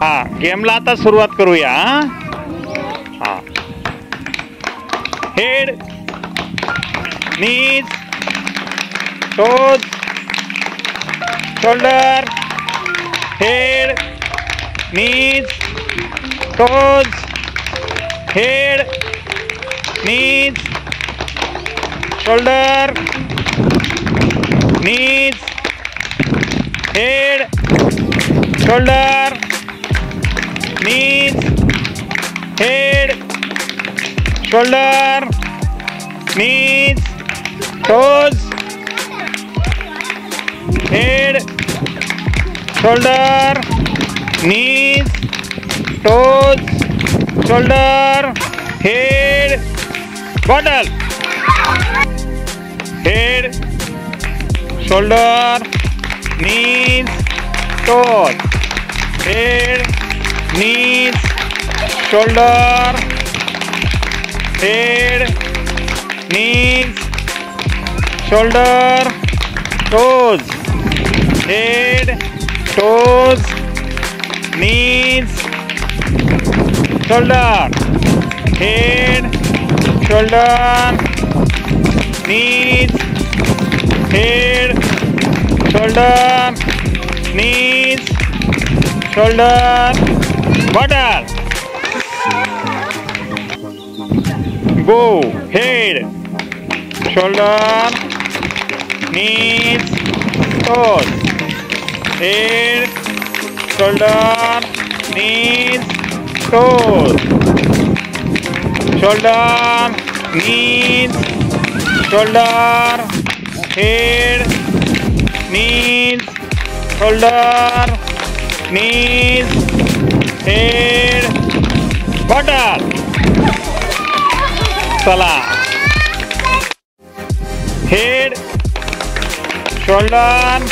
हा गेमला आता सुरुवात करूया. हा head knees toes shoulder head knees toes head knees shoulder knees head shoulder knees, head, shoulder, knees, toes, head, shoulder, knees, toes, shoulder, head, bottle, head, shoulder, knees, toes, head, knees, shoulder, head, knees, shoulder, toes, head, toes, knees, shoulder, head, shoulder, knees, head, shoulder, knees, shoulder, bottle. Go head, shoulder, knees, toes, head, shoulder, knees, toes, shoulder, knees, shoulder, head, knees, shoulder, knees, head, bottle. चला head, shoulder,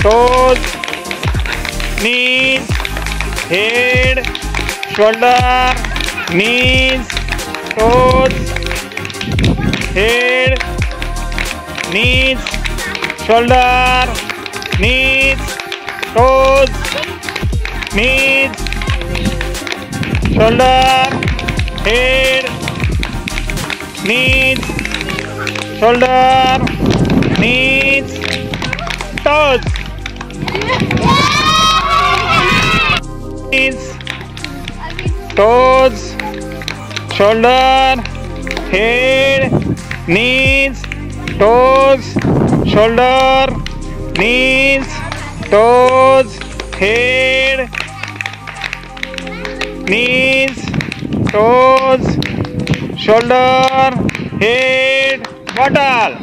toes, knees, head, shoulder, knees, toes, head, knees, shoulder, knees, toes, knees, shoulder, head, knees, shoulder, knees, toes, knees, toes, shoulder, head, knees, toes, shoulder, knees, toes, head, knees, toes, shoulder, head, bottle.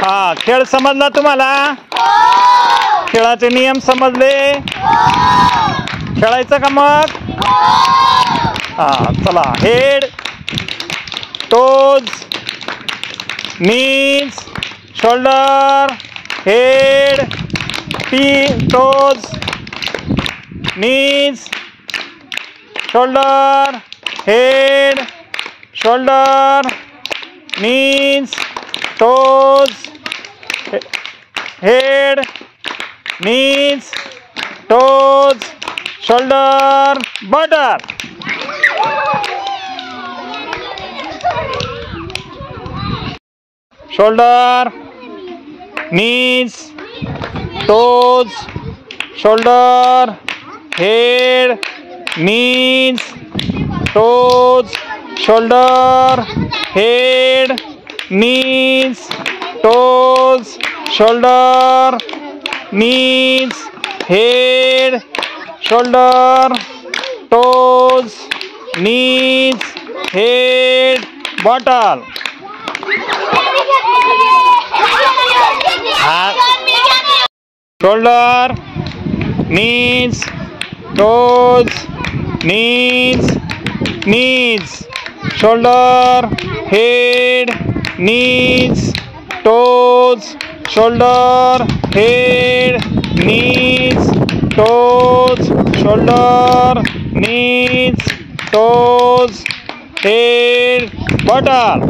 हा खेळ समजला तुम्हाला? खेळाचे नियम समजले? खेळायचं का मग? हा चला head, toes, knees, shoulder, head, toes, knees, shoulder, head, shoulder, knees, toes, head, knees, toes, shoulder, bottle. Shoulder, knees, toes, shoulder, head, knees, toes, shoulder, head, knees, toes, shoulder, knees, head, shoulder, toes, knees, head, bottle. Shoulder, knees, toes, knees, knees, shoulder, head, knees, toes, shoulder, head, knees, toes, shoulder, knees, toes, head, bottle.